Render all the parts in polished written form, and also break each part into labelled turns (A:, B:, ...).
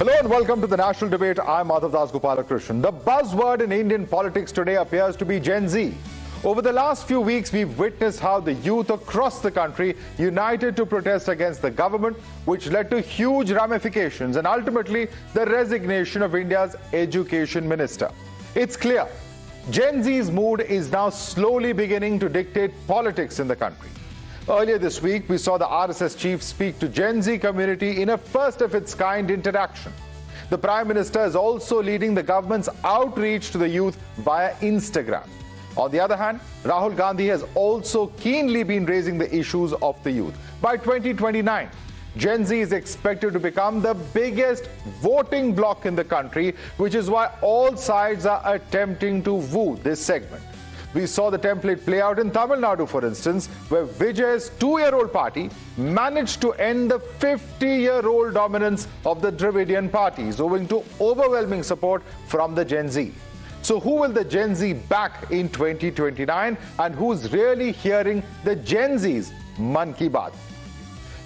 A: Hello and welcome to the National Debate. I'm Madhav Das Gopalakrishnan. The buzzword in Indian politics today appears to be Gen Z. Over the last few weeks, we've witnessed how the youth across the country united to protest against the government, which led to huge ramifications and ultimately the resignation of India's education minister. It's clear, Gen Z's mood is now slowly beginning to dictate politics in the country. Earlier this week, we saw the RSS chief speak to Gen Z community in a first-of-its-kind interaction. The Prime Minister is also leading the government's outreach to the youth via Instagram. On the other hand, Rahul Gandhi has also keenly been raising the issues of the youth. By 2029, Gen Z is expected to become the biggest voting bloc in the country, which is why all sides are attempting to woo this segment. We saw the template play out in Tamil Nadu, for instance, where Vijay's 2-year-old party managed to end the 50-year-old dominance of the Dravidian parties, owing to overwhelming support from the Gen Z. So who will the Gen Z back in 2029, and who's really hearing the Gen Z's Man Ki Baat?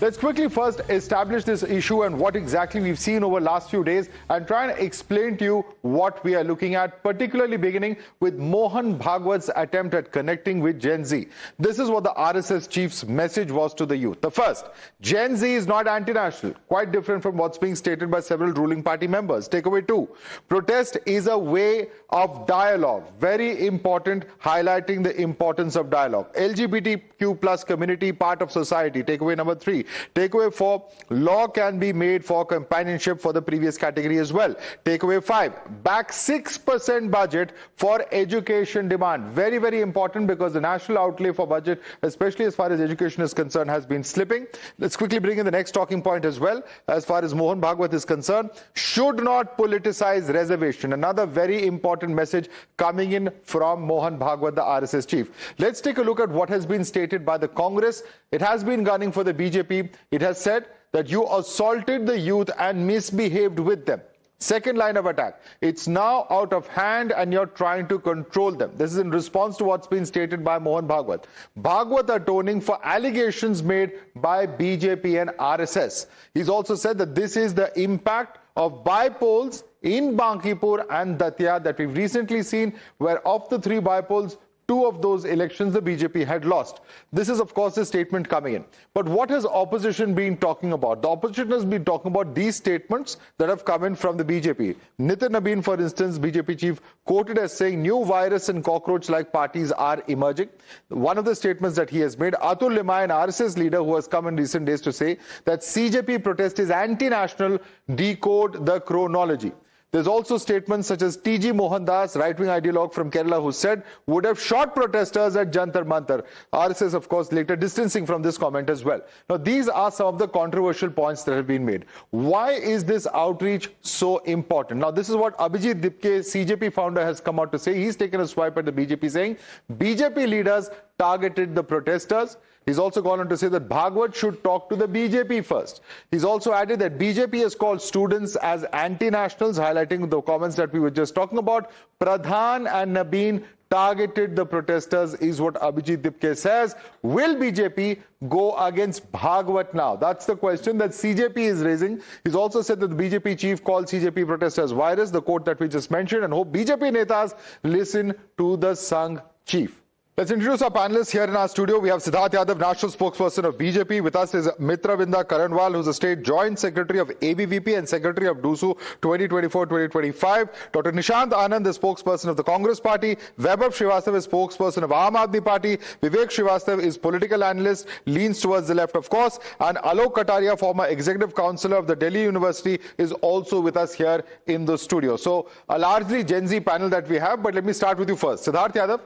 A: Let's quickly first establish this issue and what exactly we've seen over the last few days and try and explain to you what we are looking at, particularly beginning with Mohan Bhagwat's attempt at connecting with Gen Z. This is what the RSS chief's message was to the youth. The first, Gen Z is not anti-national, quite different from what's being stated by several ruling party members. Takeaway 2, protest is a way of dialogue. Very important, highlighting the importance of dialogue. LGBTQ plus community, part of society. Takeaway number 3. Takeaway 4, law can be made for companionship for the previous category as well. Takeaway 5, back 6% budget for education demand. Very, very important because the national outlay for budget, especially as far as education is concerned, has been slipping. Let's quickly bring in the next talking point as well. As far as Mohan Bhagwat is concerned, should not politicize reservation. Another very important message coming in from Mohan Bhagwat, the RSS chief. Let's take a look at what has been stated by the Congress. It has been gunning for the BJP. It has said that you assaulted the youth and misbehaved with them. Second line of attack, it's now out of hand and you're trying to control them. This is in response to what's been stated by Mohan Bhagwat. Bhagwat atoning for allegations made by BJP and RSS. He's also said that this is the impact of bypolls in Bankipur and Datia that we've recently seen, where of the 3 bypolls, 2 of those elections the BJP had lost. This is, of course, a statement coming in. But what has opposition been talking about? The opposition has been talking about these statements that have come in from the BJP. Nitin Nabin, for instance, BJP chief, quoted as saying new virus and cockroach-like parties are emerging. One of the statements that he has made, Atul Limai, an RSS leader who has come in recent days to say that CJP protest is anti-national, decode the chronology. There's also statements such as T.G. Mohandas, right-wing ideologue from Kerala, who said would have shot protesters at Jantar Mantar. RSS, of course, later distancing from this comment as well. Now, these are some of the controversial points that have been made. Why is this outreach so important? Now, this is what Abhijit Dipke, CJP founder, has come out to say. He's taken a swipe at the BJP, saying BJP leaders targeted the protesters. He's also gone on to say that Bhagwat should talk to the BJP first. He's also added that BJP has called students as anti-nationals, highlighting the comments that we were just talking about. Pradhan and Nabin targeted the protesters, is what Abhijit Dipke says. Will BJP go against Bhagwat now? That's the question that CJP is raising. He's also said that the BJP chief called CJP protesters virus, the quote that we just mentioned, and hope BJP netas listen to the Sangh chief. Let's introduce our panelists here in our studio. We have Siddharth Yadav, national spokesperson of BJP. With us is Mitravinda Karanwal, who's a state joint secretary of ABVP and secretary of DUSU 2024-2025. Dr. Nishant Anand, the spokesperson of the Congress Party. Vaibhav Srivastava is spokesperson of Aam Aadmi Party. Vivek Srivastava is political analyst, leans towards the left, of course. And Alok Kataria, former executive councillor of the Delhi University, is also with us here in the studio. So a largely Gen Z panel that we have, but let me start with you first. Siddharth Yadav.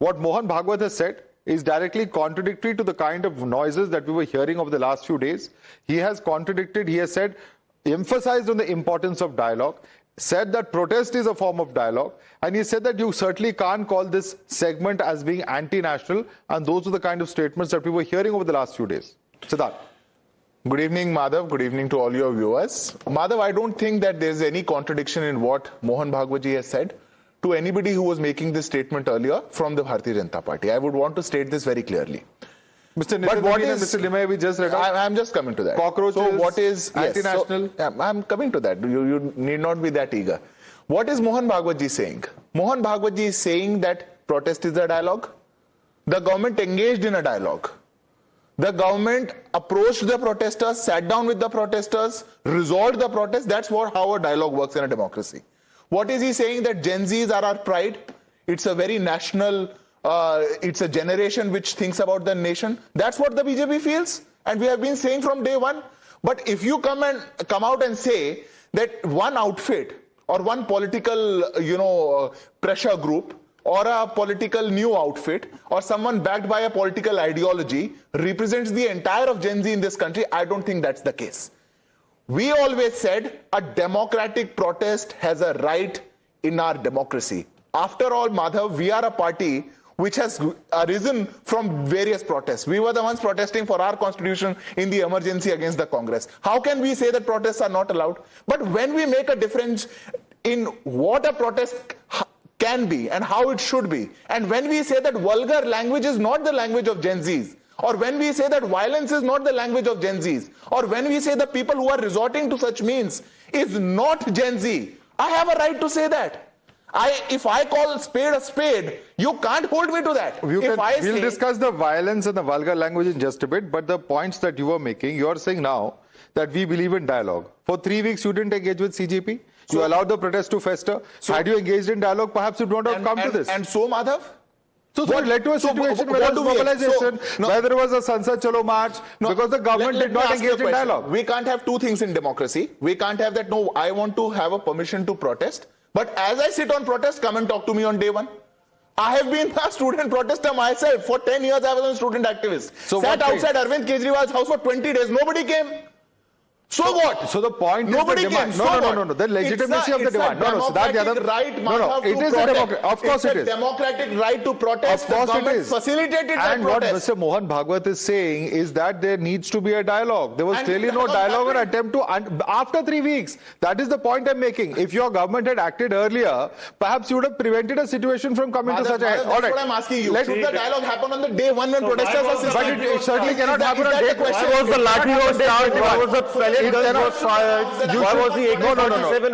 A: What Mohan Bhagwat has said is directly contradictory to the kind of noises that we were hearing over the last few days. He has contradicted, he has said, emphasized on the importance of dialogue, said that protest is a form of dialogue, and he said that you certainly can't call this segment as being anti-national, and those are the kind of statements that we were hearing over the last few days. Siddharth.
B: Good evening, Madhav. Good evening to all your viewers. Madhav, I don't think that there's any contradiction in what Mohan Bhagwat has said to anybody who was making this statement earlier from the Bharatiya Janata Party. I would want to state this very clearly.
A: Mr.
B: But what
A: Nitin
B: is
A: Mr. Limay, we just read out.
B: I'm just coming to that.
A: Cockroaches,
B: so what is
A: anti-national?
B: Yes, so, I'm coming to that. You need not be that eager. What is Mohan Bhagwat ji saying? Mohan Bhagwat ji is saying that protest is a dialogue. The government engaged in a dialogue. The government approached the protesters, sat down with the protesters, resolved the protest. That's how a dialogue works in a democracy. What is he saying? That Gen Zs are our pride. It's a very national, it's a generation which thinks about the nation. That's what the BJP feels. And we have been saying from day one. But if you come out and say that one outfit or one political, pressure group or a political new outfit or someone backed by a political ideology represents the entire of Gen Z in this country, I don't think that's the case. We always said a democratic protest has a right in our democracy. After all, Madhav, we are a party which has arisen from various protests. We were the ones protesting for our constitution in the emergency against the Congress. How can we say that protests are not allowed? But when we make a difference in what a protest can be and how it should be, and when we say that vulgar language is not the language of Gen Zs, or when we say that violence is not the language of Gen Zs, or when we say the people who are resorting to such means is not Gen Z, I have a right to say that. If I call a spade, you can't hold me to that.
A: We'll discuss the violence and the vulgar language in just a bit, but the points that you were making, you're saying now that we believe in dialogue. For 3 weeks, you didn't engage with CGP. You allowed the protest to fester. Had you engaged in dialogue, perhaps you would not have come to this.
B: And so, Madhav?
A: So it led to a situation where there was mobilization, whether it was a Sansad Chalo march, because the government did not engage in dialogue.
B: We can't have two things in democracy. We can't have that, no, I want to have a permission to protest. But as I sit on protest, come and talk to me on day one. I have been a student protester myself. For 10 years, I was a student activist. So sat outside Arvind Kejriwal's house for 20 days. Nobody came. So what?
A: So the point
B: Nobody
A: is the demand.
B: No.
A: The legitimacy of the demand.
B: No. That the other right.
A: It is a democratic. Of course it is.
B: It's a democratic right to protest.
A: Of course it is.
B: Facilitated
A: and what Mr. Mohan Bhagwat is saying is that there needs to be a dialogue. There was clearly no dialogue or attempt to. After 3 weeks, that is the point I'm making. If your government had acted earlier, perhaps you would have prevented a situation from coming to such a.
B: That's what I'm asking you. Should the dialogue happen on the day one when protesters are?
A: But it certainly cannot happen on day.
C: Why was the lathi was charged? Why was the pellet gun was fired? Why was the AK-47?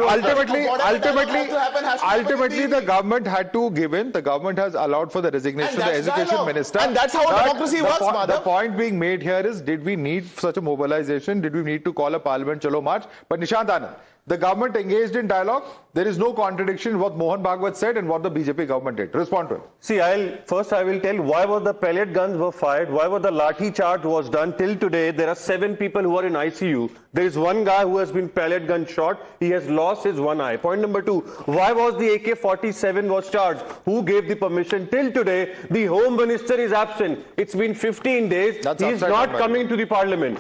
A: Ultimately, the government had to give in. The government has allowed for the resignation of the education minister.
B: And that's how democracy works, Madhav.
A: The point being made here is, did we need such a mobilization? Did we need to call a Parliament Chalo March? But Nishant Anand, the government engaged in dialogue. There is no contradiction in what Mohan Bhagwat said and what the BJP government did. Respond to him.
C: See, I will tell why was the pellet guns were fired, why was the lathi charge was done. Till today, there are 7 people who are in ICU. There is one guy who has been pellet gun shot. He has lost his one eye. Point number 2, why was the AK-47 was charged? Who gave the permission? Till today, the Home Minister is absent. It's been 15 days. He is not coming to the Parliament.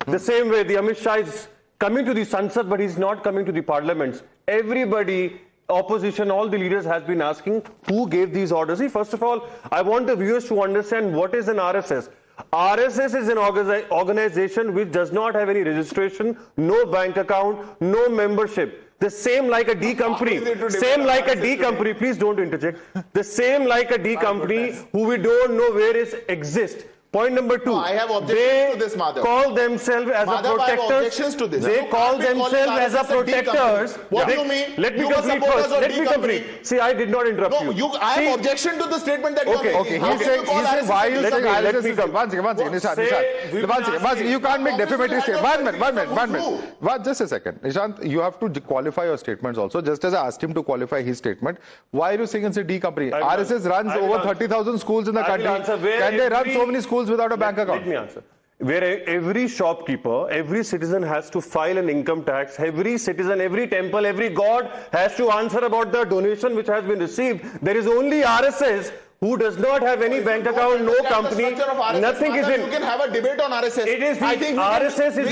C: The same way, the Amit Shah is coming to the Sansad, but he's not coming to the parliaments. Everybody, opposition, all the leaders has been asking who gave these orders. See, first of all, I want the viewers to understand what is an RSS. RSS is an organization which does not have any registration, no bank account, no membership. The same like a D company, please don't interject. The same like a D company who we don't know where it exists. Point number 2.
B: No, I have objections to this, Madhav.
C: Call themselves as a protectors.
B: I have objections to this.
C: They call themselves as a protectors.
B: What do you mean?
C: Let me complete first. Let me complete. See, I did not interrupt you.
B: I have objection to the statement that
A: you're making. He's saying why you saying let me come. One second. You can't make defamatory statements. One minute. Just a second. Nishant, you have to qualify your statements also. Just as I asked him to qualify his statement, why are you saying it's a D company? RSS runs over 30,000 schools in the country. Can they run so many schools without a bank account?
C: Let me answer. Where every shopkeeper, every citizen has to file an income tax. Every citizen, every temple, every god has to answer about the donation which has been received. There is only RSS who does not have any bank account, no company, nothing is in.
B: You can have a debate on RSS.
C: It is RSS is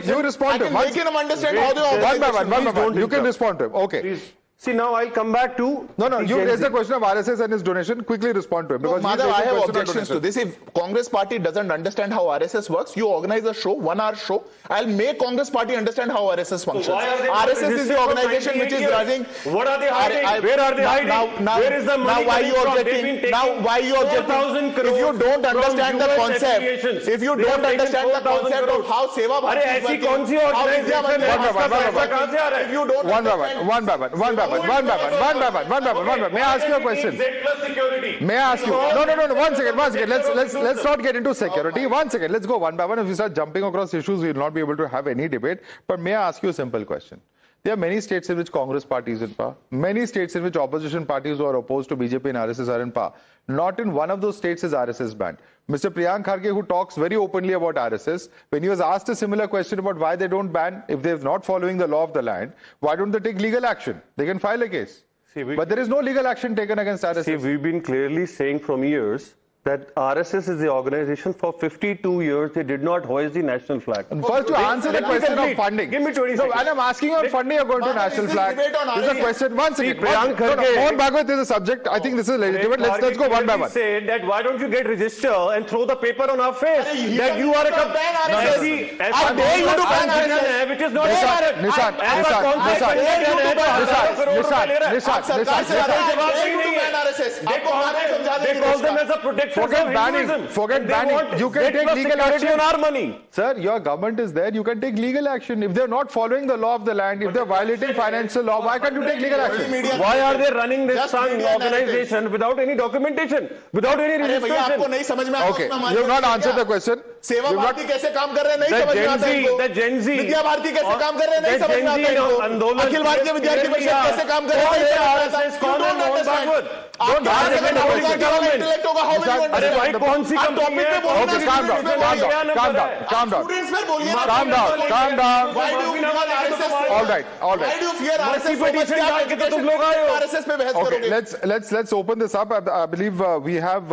A: you respond to him.
B: I can make him understand how they operate.
A: One by one. You can respond to him. Okay. Please.
C: See, now I'll come back to...
A: No, you raised the question of RSS and his donation. Quickly respond to him.
B: No,
A: Because
B: Madhav, I have objections to this. If Congress party doesn't understand how RSS works, you organize a show, 1 hour show. I'll make Congress party understand how RSS functions.
C: So
B: RSS is the organization which is running...
C: What are they hiding? Where are they hiding? Where is the money coming from? They've been taking
B: why you objecting? If you don't understand the concept, if you don't understand the concept of how Seva Bharati is working, how Vidya Mandir
A: If you don't one by one. May I ask you a question? May I ask you? No. One second. Let's not get into security. 1 second. Let's go one by one. If we start jumping across issues, we will not be able to have any debate. But may I ask you a simple question? There are many states in which Congress party is in power. Many states in which opposition parties who are opposed to BJP and RSS are in power. Not in one of those states is RSS banned. Mr. Priyank Kharge, who talks very openly about RSS, when he was asked a similar question about why they don't ban, if they're not following the law of the land, why don't they take legal action? They can file a case. But there is no legal action taken against RSS.
C: See, we've been clearly saying from years that RSS is the organization. For 52 years, they did not hoist the national flag.
A: First, to answer the question of funding.
C: Give me 20 seconds.
A: And I'm asking you on funding, you're going to national flag. This is a question. 1 second. Mohan Bhagwat is a subject. I think this is legitimate. Let's go one by one.
C: Said that why don't you get register and throw the paper on our face that you are a company. I dare you to ban RSS, which is not They call them as a protection.
A: Forget banning. You can take legal action
C: on our money.
A: Sir, your government is there. You can take legal action. If they're not following the law of the land, if they're violating financial law, why can't you take legal action?
C: Why are they running this organization without any documentation, without any registration?
A: Okay, you have not answered the question.
B: सेवा भारती कैसे काम कर रहे हैं नहीं समझ में आता है
C: The Gen Z,
B: Vidya Bharati कैसे काम कर रहे हैं नहीं समझ में आता है अखिल भारतीय विद्यार्थी परिषद कैसे काम कर रहे हैं
C: अरे भाई कौन सी कंपनी है?
A: Calm down. All right. Okay, let's open this up. I believe we have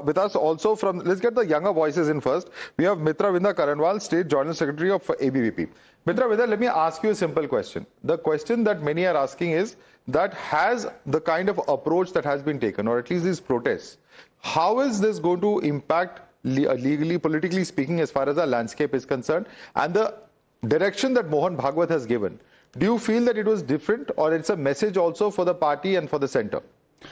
A: with us also from, let's get the younger voices in first. We have Mitra Vinda Karanwal, State Joint Secretary of ABVP. Mitra Vinda, let me ask you a simple question. The question that many are asking is that has the kind of approach that has been taken, or at least these protests, how is this going to impact legally, politically speaking, as far as the landscape is concerned, and the direction that Mohan Bhagwat has given? Do you feel that it was different, or it's a message also for the party and for the centre?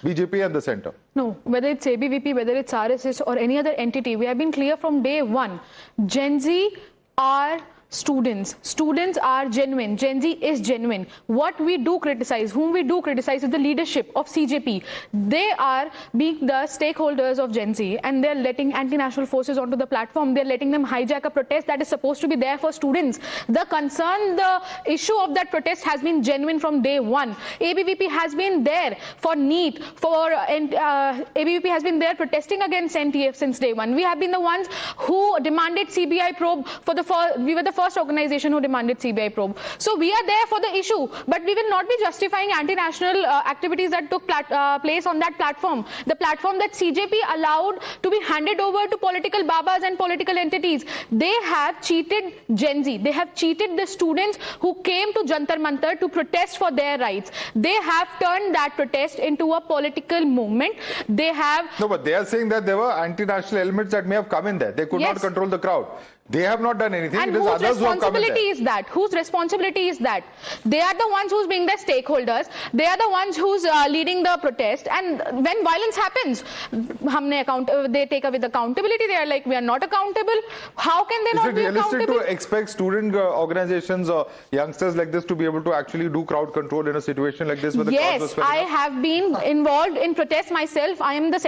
A: BJP and the centre?
D: No, whether it's ABVP, whether it's RSS or any other entity, we have been clear from day one. Gen Z are students. Students are genuine. Gen Z is genuine. What we do criticize, whom we do criticize is the leadership of CJP. They are being the stakeholders of Gen Z and they're letting anti-national forces onto the platform. They're letting them hijack a protest that is supposed to be there for students. The concern, the issue of that protest has been genuine from day one. ABVP has been there for NEET, ABVP has been there protesting against NTF since day one. We have been the ones who demanded CBI probe we were the first organization who demanded CBI probe. So we are there for the issue, but we will not be justifying anti-national activities that took place on that platform. The platform that CJP allowed to be handed over to political babas and political entities. They have cheated Gen Z. They have cheated the students who came to Jantar Mantar to protest for their rights. They have turned that protest into a political movement. They have...
A: No, but they are saying that there were anti-national elements that may have come in there. They could not control the crowd. They have not done anything.
D: And
A: it is
D: whose
A: others who have come in there.
D: responsibility is that? Whose responsibility is that? They are the ones who's being the stakeholders. They are the ones who's leading the protest. And when violence happens, they take away the accountability. They are like, we are not accountable. How can they not be accountable?
A: Is it realistic to expect student organizations or youngsters like this to be able to actually do crowd control in a situation like this?
D: Yes, I have been involved in protests myself. I have been the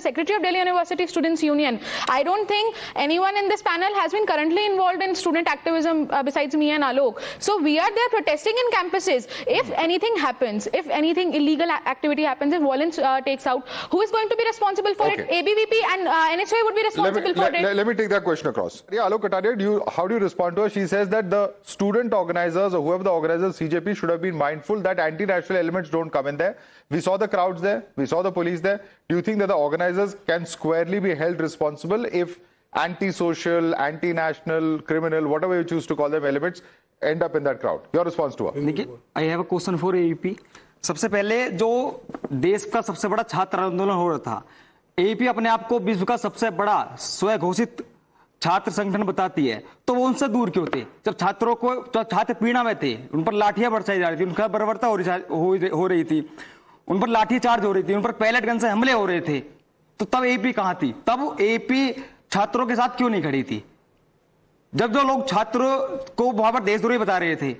D: secretary of Delhi University Students' Union. I don't think anyone in this panel has been currently involved in student activism besides me and Alok. So we are there protesting in campuses. If anything happens, if anything illegal activity happens, if violence takes out, who is going to be responsible for it? ABVP and NHI would be responsible for it.
A: Let me take that question across. Yeah, Alok Kataria, how do you respond to her? She says that the student organizers or whoever the organizers, CJP, should have been mindful that anti-national elements don't come in there. We saw the crowds there. We saw the police there. Do you think that the organizers can squarely be held responsible if anti-social, anti-national, criminal, whatever you choose to call them elements, end up in that crowd? Your response to her.
E: देखिए, I have a question for AEP. सबसे पहले जो देश का सबसे बड़ा छात्र आंदोलन हो रहा था, AEP अपने आप को विश्व का सबसे बड़ा स्वघोषित छात्र संगठन बताती है, तो वो उनसे दूर क्यों थे? जब छात्रों को, जब छात्र पीड़ा में थे, उन पर लाठियां बरसाई जा रही थी, उनका बर्बरता हो रही थी, उन पर लाठी चार्ज हो रही थी, उन पर पैलेट गन से हमले हो रहे थे, तो तब AEP कहां थी? तब AEP छात्रों के साथ क्यों नहीं खड़ी थी? जब जो लोग छात्रों को वहां पर देशद्रोही बता रहे थे,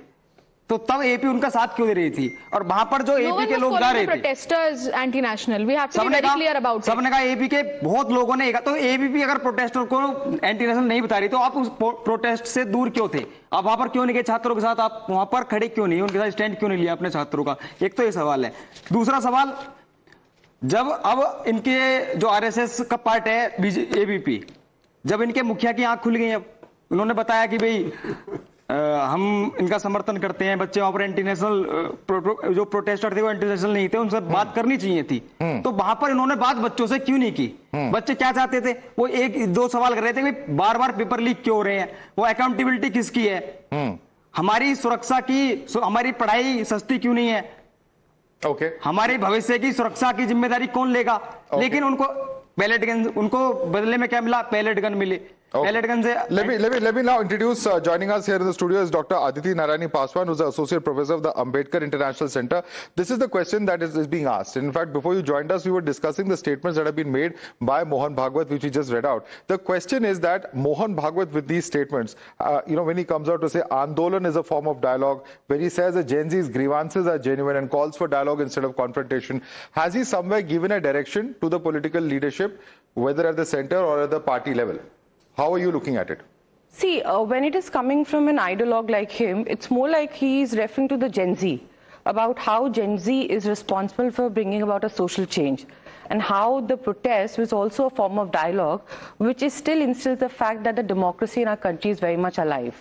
E: तो तब AEP उनका साथ क्यों दे रही थी? और वहां पर जो AEP के लोग जा रहे थे,
D: protesters anti national, we have to be very clear about it.
E: सबने कहा AEP के बहुत लोगों ने, तो AEP अगर प्रोटेस्टर को एंटी नेशनल नहीं बता रही, तो आप उस प्रोटेस्ट से दूर क्यों थे? आप वहां पर क्यों नहीं गए छात्रों के साथ? आप वहां पर खड़े क्यों नहीं, उनके साथ स्टैंड क्यों नहीं लिया अपने छात्रों का? एक तो ये सवाल है। दूसरा सवाल, जब अब इनके जो RSS का पार्ट है ABP, जब इनके मुखिया की आंख खुल गई, अब उन्होंने बताया कि भाई हम इनका समर्थन करते हैं, बच्चे वहां पर एंटी नेशनल जो प्रोटेस्टर थे वो एंटी नेशनल नहीं थे, उनसे बात करनी चाहिए थी, तो वहां पर इन्होंने बात बच्चों से क्यों नहीं की? बच्चे क्या चाहते थे? वो एक दो सवाल कर रहे थे कि बार बार पेपर लीक क्यों हो रहे हैं, वो अकाउंटेबिलिटी किसकी है, हमारी सुरक्षा की, हमारी पढ़ाई सस्ती क्यों नहीं है, हमारे भविष्य की सुरक्षा की जिम्मेदारी कौन लेगा? लेकिन उनको पैलेट गन, उनको बदले में क्या मिला? Pellet gun milli. Let
A: me now introduce, joining us here in the studio is Dr. Aditi Narayani Paswan, who's the Associate Professor of the Ambedkar International Center. This is the question that is being asked. In fact, before you joined us, we were discussing the statements that have been made by Mohan Bhagwat, which we just read out. The question is that Mohan Bhagwat, with these statements, when he comes out to say Andolan is a form of dialogue, when he says that Gen Z's grievances are genuine and calls for dialogue instead of confrontation, has he somewhere given a direction to the political leadership, whether at the center or at the party level? How are you looking at it?
F: See, when it is coming from an ideologue like him, it's more like he is referring to the Gen Z, about how Gen Z is responsible for bringing about a social change, and how the protest was also a form of dialogue, which is still instills the fact that the democracy in our country is very much alive.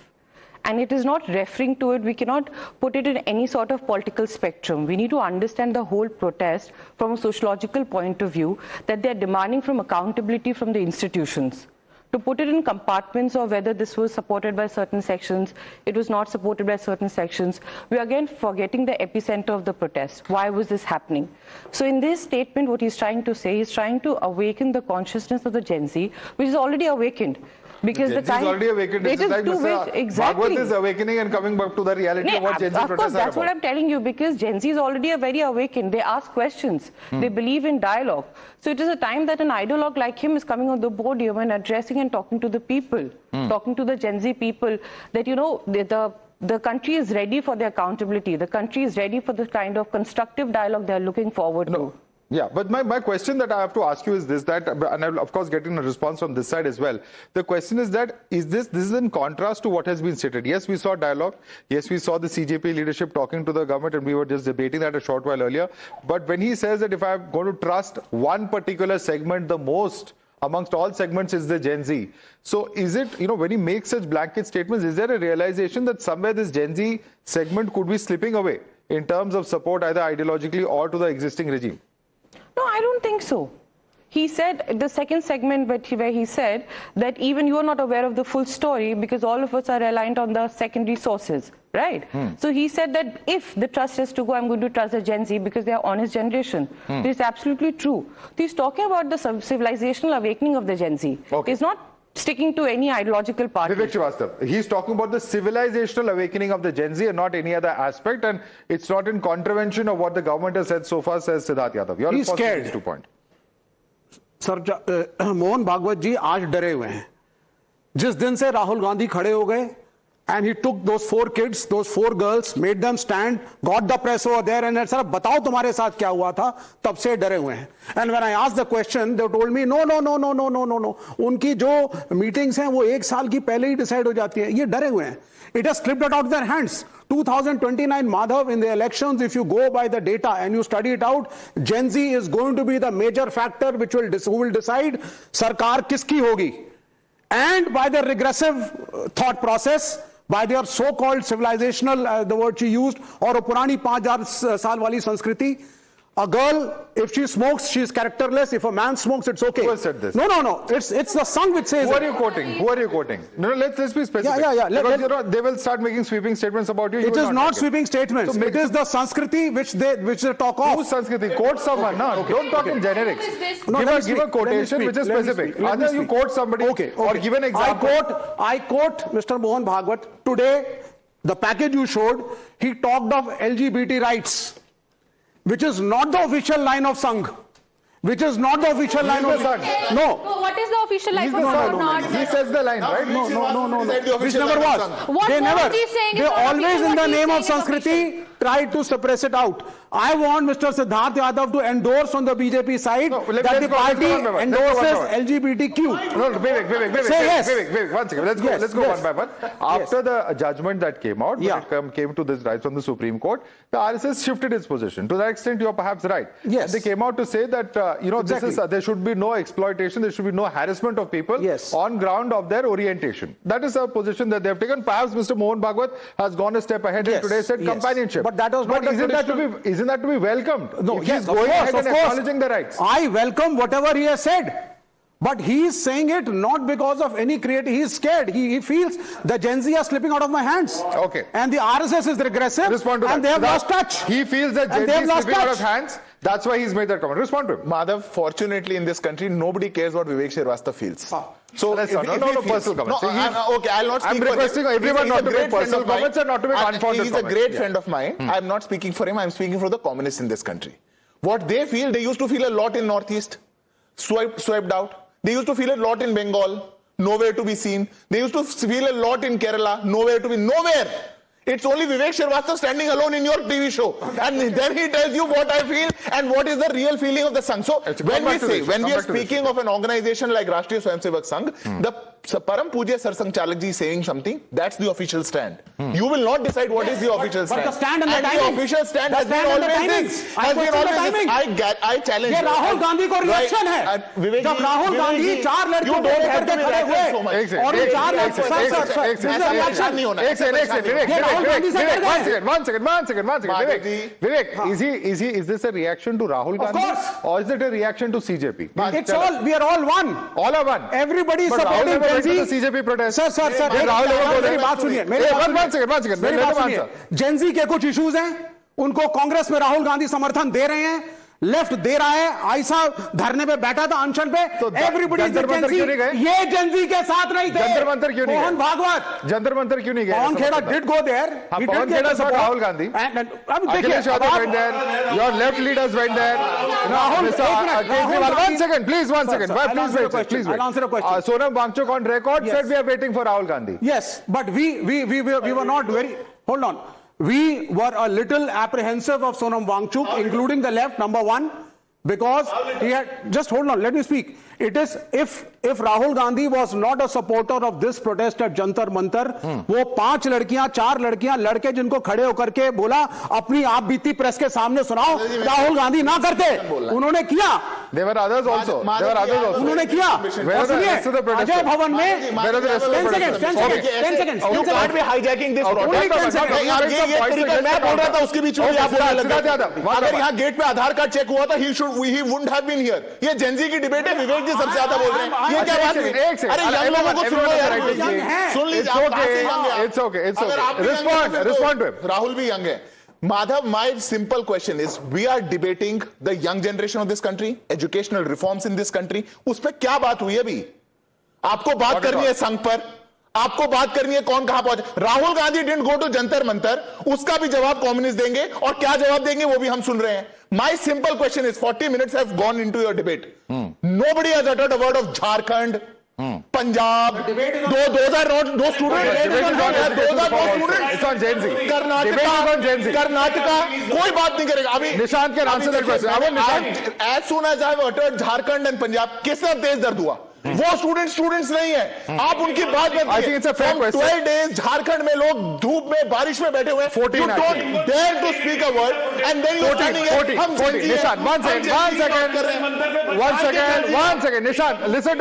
F: And it is not referring to it, we cannot put it in any sort of political spectrum. We need to understand the whole protest from a sociological point of view, that they are demanding from accountability from the institutions. To put it in compartments of whether this was supported by certain sections, it was not supported by certain sections, we are again forgetting the epicenter of the protest. Why was this happening? So in this statement, what he's trying to say, he's trying to awaken the consciousness of the Gen Z, which is already awakened. Because
A: Gen Z is already awakened. It is like
F: exactly.
A: Bhagwat is awakening and coming back to the reality of what Gen Z protests are about.
F: Of course, that's what I'm telling you, because Gen Z is already very awakened. They ask questions. They believe in dialogue. So it is a time that an ideologue like him is coming on the podium and addressing and talking to the people, talking to the Gen Z people, that, the country is ready for the accountability. The country is ready for the kind of constructive dialogue they're looking forward to.
A: Yeah, but my question that I have to ask you is this, that, and I'll of course get in a response from this side as well. The question is that, this is in contrast to what has been stated. Yes, we saw dialogue. Yes, we saw the CJP leadership talking to the government, and we were just debating that a short while earlier. But when he says that if I'm going to trust one particular segment the most amongst all segments is the Gen Z. So is it, when he makes such blanket statements, is there a realization that somewhere this Gen Z segment could be slipping away in terms of support either ideologically or to the existing regime?
F: No, I don't think so. He said, the second segment where he said that even you are not aware of the full story because all of us are reliant on the secondary sources, right? So he said that if the trust is to go, I'm going to trust the Gen Z because they are honest generation. This is absolutely true. He's talking about the civilizational awakening of the Gen Z.
A: Okay.
F: He's not sticking to any ideological party.
A: Vivek Srivastava, he's talking about the civilizational awakening of the Gen Z and not any other aspect, and it's not in contravention of what the government has said so far, says Siddharth Yadav. Your
G: He's scared.
A: These 2 points.
G: Sir, Mohan Bhagwat ji आज डरे हुए हैं. जिस दिन से राहुल गांधी खड़े हो गए, and he took those 4 kids, those 4 girls, made them stand, got the press over there and said, sir, बताओ तुम्हारे साथ क्या हुआ था, तब से डरे हुए हैं. And when I asked the question, they told me, no. उनकी जो meetings हैं वो 1 साल की पहले ही decide हो जाती है. ये डरे हुए हैं. It has slipped out of their hands. 2029 Madhav, in the elections, if you go by the data and you study it out, Gen Z is going to be the major factor who will decide sarkar kiski hogi. And by the regressive thought process, by their so-called civilizational, the word she used, or purani 5000 saal wali sanskriti, A girl, if she smokes, she is characterless. If a man smokes, it's okay.
A: Who has said this?
G: No. It's the Sangh which says.
A: Who are you quoting? No, let's be specific.
G: Yeah.
A: Because they will start making sweeping statements about you.
G: It is not sweeping statements.
A: So
G: it is the Sanskriti which they talk of.
A: Who's Sanskriti? Quote someone. No, don't talk in generics.
G: No,
A: give a quotation which is specific. Either you quote somebody or give an example.
G: I quote Mr. Mohan Bhagwat. Today, the package you showed, he talked of LGBT rights, which is not the official line of Sangh. Which is not the official line of Sangh. No.
D: What is the official line of
A: No.
D: not?
A: He says the line, right?
G: No. Which never was.
D: What
G: They never.
D: Mohan is saying
G: They
D: is not
G: always,
D: official,
G: in the
D: what he's
G: name of
D: saying is
G: Sanskriti, try to suppress it out. I want Mr. Siddharth Yadav to endorse on the BJP side that the party endorses LGBTQ.
A: No, Vivek.
G: Say yes.
A: Vivek, 1 second. Let's go one by one. After the judgment that came out, when it came to this right from the Supreme Court, the RSS shifted its position. To that extent, you are perhaps right.
G: Yes.
A: They came out to say that there should be no exploitation, there should be no harassment of people on ground of their orientation. That is a position that they have taken. Perhaps Mr. Mohan Bhagwat has gone a step ahead and today said companionship.
G: But that was not
A: isn't that to be welcomed?
G: No,
A: He's going ahead and acknowledging the rights.
G: I welcome whatever he has said. But he is saying it not because of any creative. He is scared. He feels the Gen Z are slipping out of my hands.
A: Okay.
G: And the RSS is regressive.
A: Respond to that.
G: And they have lost touch.
A: He feels that Gen Z is slipping out of hands. That's why he's made that comment. Respond to him.
B: Madhav, fortunately in this country, nobody cares what Vivek Srivastava feels.
A: So that's not personal comments.
B: Okay, I'll not speak
A: I'm requesting everyone not to make personal comments and not to make unfounded
B: comments. He's a great friend of mine. I'm not speaking for him. I'm speaking for the communists in this country. What they feel, they used to feel a lot in Northeast, swiped out. They used to feel a lot in Bengal, nowhere to be seen. They used to feel a lot in Kerala, nowhere to be, nowhere. It's only Vivek Srivastava standing alone in your TV show. And then he tells you what I feel and what is the real feeling of the Sangh. So when we are speaking of an organization like Rashtriya Swayamsevak Sangh, the Param Pujya Sarsangchalak ji saying something, that's the official stand. You will not decide what is the official stand.
G: But the stand and the timing.
B: The official stand has been always this. I challenge
G: ये राहुल गांधी को reaction है जब राहुल गांधी 4 लड़कियों को लेकर के खड़े हुए और ये 4
A: Vivek, is this a reaction to Rahul Gandhi?
G: Of course.
A: Or is it a reaction to CJP?
G: It's all, we are all one.
A: All are one.
G: Everybody is supporting Gen Z.
A: CJP protest.
G: Sir, मेरी बात सुनिए
A: one second.
G: Gen Z के कुछ issues हैं, उनको कांग्रेस में राहुल गांधी समर्थन दे रहे हैं, लेफ्ट दे रहा है, आयशा धरने पे बैठा था अनशन पे, एवरीबडी ये Gen Z के साथ नहीं थे।
A: जंतर मंतर क्यों नहीं गए?
G: मोहन भागवत
A: जंतर मंतर क्यों नहीं गए?
G: Pawan Khera did go there.
A: Pawan Khera saw Rahul Gandhi. Akhilesh Yadav went there. Your left leaders went there. One second, please. Please wait.
G: I'll answer a question.
A: Sonam Wangchuk on record said we are waiting for Rahul Gandhi.
G: Yes, but we were not very. Hold on. We were a little apprehensive of Sonam Wangchuk, including the left, number one, because he had, just hold on, let me speak. It is, if Rahul Gandhi was not a supporter of this protest at Jantar Mantar, वो 5 लड़कियां 4 लड़कियां लड़के जिनको खड़े होकर के बोला अपनी आप बीती प्रेस के सामने सुनाओ, राहुल गांधी ना करते, उन्होंने किया।
A: There were others also.
G: उन्होंने किया। अजय भवन में 10 seconds.
B: You can't be hijacking this protest. मैं बोल रहा था उसके बीच में आप बोलने लग गए। अगर यहाँ गेट पे आधार कार्ड चेक हुआ था, he wouldn't have been here. ये Gen Z की डिबेट है, विवेक जी सबसे ज्यादा बोल रहे हैं। ये क्या बात है? अरे यंग लोगों को सुन लो यार, सुन लीजिए।
A: It's okay. Respond to him.
B: Rahul भी यंग है। Madhav, my simple question is, we are debating the young generation of this country, educational reforms in this country. उस पे क्या बात हुई है अभी? आपको बात करनी है संघ पर, आपको बात करनी है कौन कहां पहुंचे। Rahul Gandhi didn't go to Jantar Mantar, उसका भी जवाब कम्युनिस्ट देंगे और क्या जवाब देंगे वो भी हम सुन रहे हैं। My simple question is, 40 minutes have gone into your debate. Nobody has uttered a word of Jharkhand, Punjab. Those are not those students.
A: It's on Gen Z.
B: Karnataka. कोई बात नहीं करेगा अभी।
A: Nishant can answer that question.
B: As soon as I have uttered Jharkhand and Punjab, किसका तेज दर्द हुआ? वो students नहीं है। आप उनकी बात में
A: I think it's a fair question.
B: 12 days Jharkhand में लोग धूप में बारिश में बैठे हुए हैं।
A: 14
B: You don't dare to speak a word and then you're standing here, हम Gen Z हैं,
A: Nishan, one
B: हम Gen Z
A: second,
B: बात कर रहे हैं।
A: one second. Nishan, listen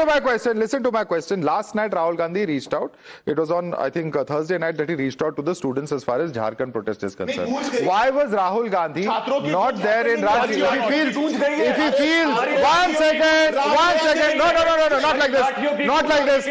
A: to my question. Last night, Rahul Gandhi reached out. It was on, I think, Thursday night that he reached out to the students as far as Jharkhand protest is concerned. Why was Rahul Gandhi not there in Ranchi? If he feels, one second, no, not like this.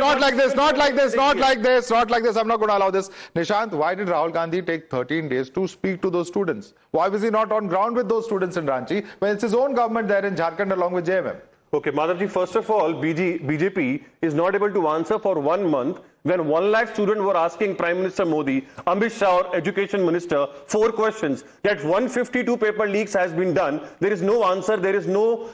A: I'm not going to allow this. Nishant, why did Rahul Gandhi take 13 days to speak to those students? Why was he not on ground with those students in Ranchi when it's his own government there in Jharkhand along with JMM?
C: Okay, Madhavji, first of all, BJP is not able to answer for 1 month when 1 lakh students were asking Prime Minister Modi, Amit Shah, or Education Minister, 4 questions. That 152 paper leaks has been done. There is no answer. There is no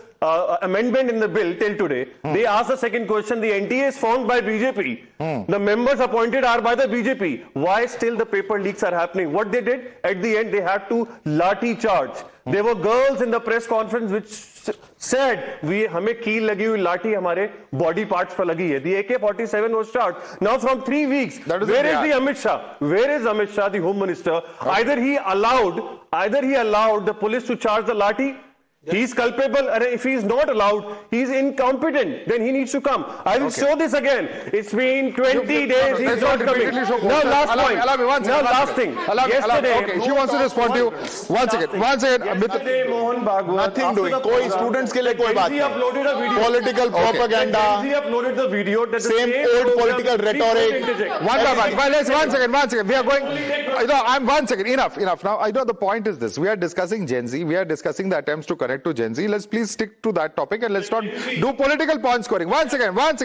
C: amendment in the bill till today. They asked the second question. The NTA is formed by BJP. The members appointed are by the BJP. Why still the paper leaks are happening? What they did at the end, they had to lathi charge. There were girls in the press conference which said, हमें कील लगी हुई लाठी हमारे body parts पर लगी है. The AK-47 was shot. Now from 3 weeks, where is the Amit Shah? Where is Amit Shah, the Home Minister? Either he allowed the police to charge the lathi. He is culpable, and if he is not allowed, he is incompetent, then he needs to come. I will show this again. It's been 20 days, he is not coming. Now last point. Now last thing. Yesterday,
A: okay, she wants to respond to you. One second.
C: Yesterday, Mohan Bhagwat,
B: Nothing doing. कोई students के लिए कोई बात नहीं.
C: uploaded a video.
B: Political propaganda.
C: He uploaded the video that the
B: Same old political rhetoric.
A: One second. We are going. I'm 1 second. Enough. Now, I know the point is this. We are discussing Gen Z. We are discussing the attempts to connect to Gen Z. Let's please stick to that topic and let's not do political point scoring. One second. I want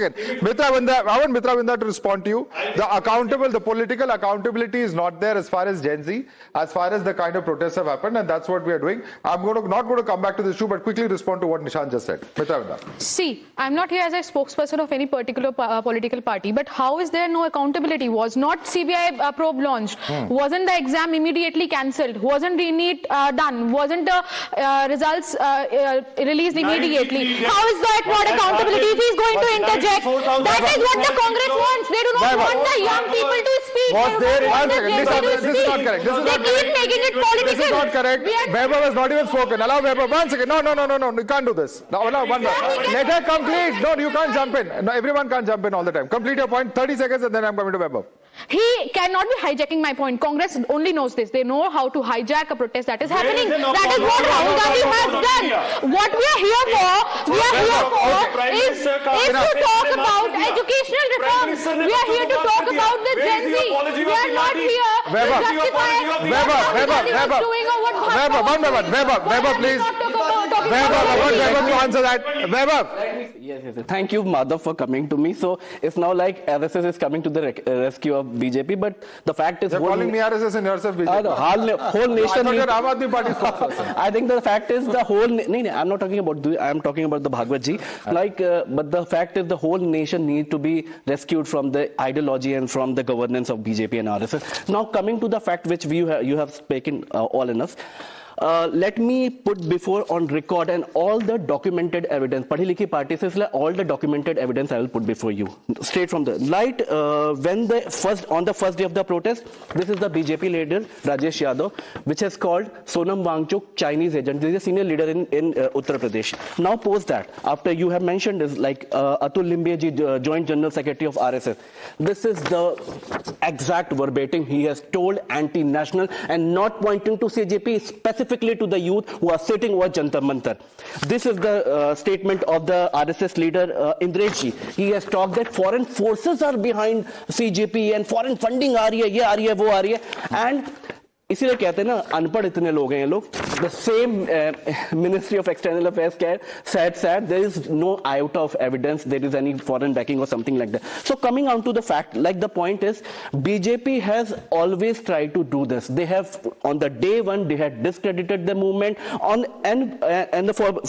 A: Mitra Vinda to respond to you. The political accountability is not there as far as Gen Z, as far as the kind of protests have happened, and that's what we are doing. I'm not going to come back to this issue, but quickly respond to what Nishan just said. Mitra Vinda.
D: See, I'm not here as a spokesperson of any particular political party, but how is there no accountability? Was not CBI probe launched? Wasn't the exam immediately cancelled? Wasn't the NEET done? Wasn't the results released immediately? How is that not accountability if he's going to interject? That is what the Congress wants. They do not want the young people to speak.
A: This is not correct.
D: They keep making it political.
A: This is not correct. Weber has not even spoken. Allow Weber. 1 second. No. You can't do this. No, one more. Let her complete. No, you can't jump in. No, everyone can't jump in all the time. Complete your point. 30 seconds and then I'm coming to Weber.
D: He cannot be hijacking my point. Congress only knows this. They know how to hijack a protest that is happening. That is what Rahul Gandhi has done. What we are here for is to talk about educational reform. We are here to talk about the Gen Z. We are not here to justify what doing or what
A: Weber, please. Weber, I want Weber to answer that. Weber.
H: Yes. Thank you, Madhav, for coming to me. So it's now like RSS is coming to the rescue of BJP, but the fact is...
A: You're calling me RSS and yourself BJP.
H: The whole nation...
A: I
H: I think the fact is the whole... I'm not talking about... I'm talking about the Bhagwat ji. But the fact is the whole nation needs to be rescued from the ideology and from the governance of BJP and RSS. Now coming to the fact which you have spoken all enough. Let me put before on record and all the documented evidence. Padhi likhi party se all the documented evidence I will put before you. Straight from the light. On the first day of the protest, this is the BJP leader Rajesh Yadav, which has called Sonam Wangchuk Chinese agent. This is a senior leader in Uttar Pradesh. Now post that after you have mentioned is like Atul Limbe ji, Joint General Secretary of RSS. This is the exact verbatim he has told anti-national and not pointing to CJP specifically to the youth who are sitting over Jantar Mantar. This is the statement of the RSS leader Indresh ji. He has talked that foreign forces are behind CJP and foreign funding aa rahi hai, ye aa rahi hai, wo aa rahi hai. And इसीलिए कहते हैं ना अनपढ़ इतने लोग हैं ये लोग. The same Ministry of External Affairs said there is no iota of evidence there is any foreign backing or something like that. So coming on to the fact, like the point is BJP has always tried to do this. They have on the day one they had discredited the movement for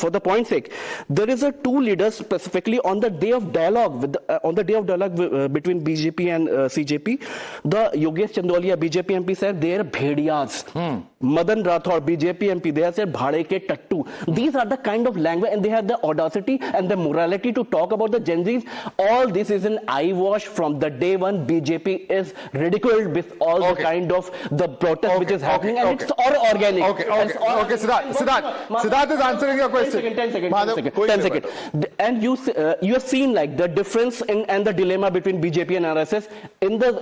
H: the point's sake. There is a two leaders specifically on the day of dialogue between BJP and CJP. The Yogesh Chandolia BJP MP said they are bhediya Bhadiyas. Madan Rathod, BJP MP, they have said Bhade ke Tattu. These are the kind of language, and they have the audacity and the morality to talk about the Gen Zs. All this is an eyewash from the day one. BJP is ridiculed with all the kind of the protest which is happening, and it's all organic.
A: Okay, Siddharth is answering your question.
H: 10 seconds. And you have seen like the difference and the dilemma between BJP and RSS in the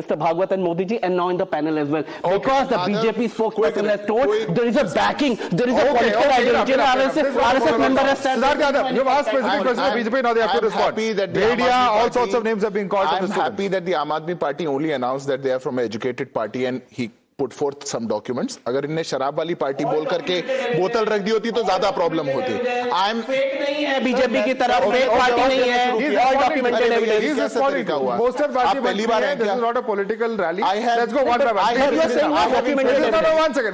H: Mr. Bhagwat and Modi ji, and now in the panel as well. Because the BJP spokesperson has told there is a backing, there is a political ideology. RSS member has said.
A: Siddharth, you've asked specific questions of BJP, now they have to respond. Media, all sorts of names have been called.
B: I'm happy that the Aam Aadmi Party only announced that they are from an educated party, and he put forth some documents. अगर इनने शराब वाली party बोल करके बोतल रख दी होती तो ज्यादा प्रॉब्लम होती. I'm
H: फेक नहीं है बीजेपी की तरफ, फेक पार्टी नहीं है. All documented evidence.
A: He's responding. Posted party
B: पहली बार है.
A: This is not a political rally.
B: Let's
A: go one by one.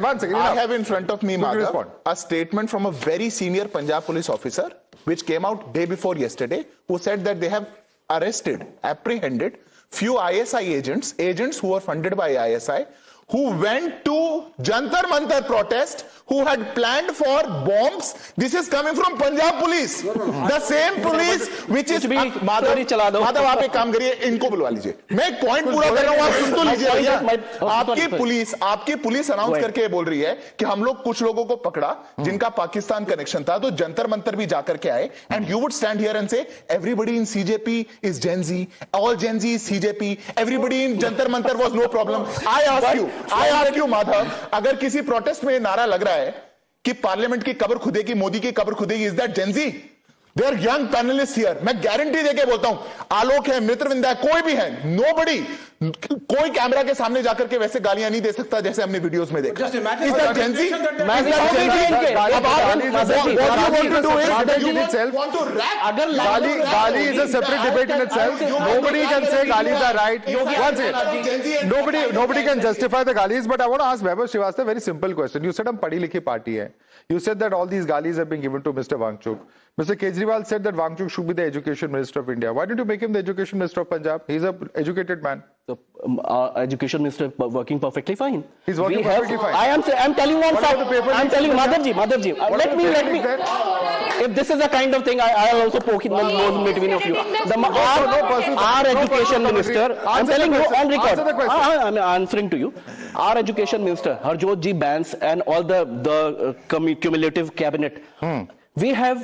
A: One second.
B: I have in front of me, Madhav, a statement from a very senior Punjab police officer, which came out day before yesterday, who said that they have apprehended few ISI agents who were funded by ISI, who went to Jantar Mantar protest, who had planned for bombs. This is coming from Punjab police. The same police which is... Madhav, आप एक काम करिए, इनको बुलवा लीजिए. मैं एक point पूरा कर रहा हूँ, आप सुन तो लीजिए भैया. आपकी पुलिस अनाउंस करके बोल रही है कि हम लोग कुछ लोगों को पकड़ा जिनका पाकिस्तान कनेक्शन था, तो जंतर मंतर भी जाकर के आए. And you would stand here and say everybody in CJP is Gen Z, all Gen Z is CJP, everybody in Jantar Mantar was no problem. I ask you Madhav, अगर किसी प्रोटेस्ट में नारा लग रहा है कि पार्लियामेंट की कब्र खुदेगी, मोदी की कब्र खुदेगी, is that Gen Z? They are young panelist here. मैं गारंटी देके बोलता हूं, आलोक है, मित्रविंदा है, कोई भी है, नोबडी, कोई कैमरा के सामने जाकर के वैसे गालियां नहीं दे सकता जैसे हमने वीडियोस में देखा. इज दैट जेन जी?
A: अगर गाली is a separate debate in itself. Nobody can say galis are right. Once again, nobody can justify the galis. But I want to ask Vaibhav Srivastava a very simple question. You said हम पढ़ी लिखी party है. You said that all these galis have been given to Mr. Wangchuk. Mr. Kejriwal said that Wangchuk should be the education minister of India. Why don't you make him the education minister of Punjab? He's an educated man.
H: The education minister working perfectly fine.
A: He's working perfectly fine.
H: I'm telling one side. I'm telling Madhavji. Let me. If this is the kind of thing, I'll also poke in the nose between of you. Our education minister. I'm telling you on record. I'm answering to you. Our education minister, Harjot ji bans and all the cumulative cabinet. We have,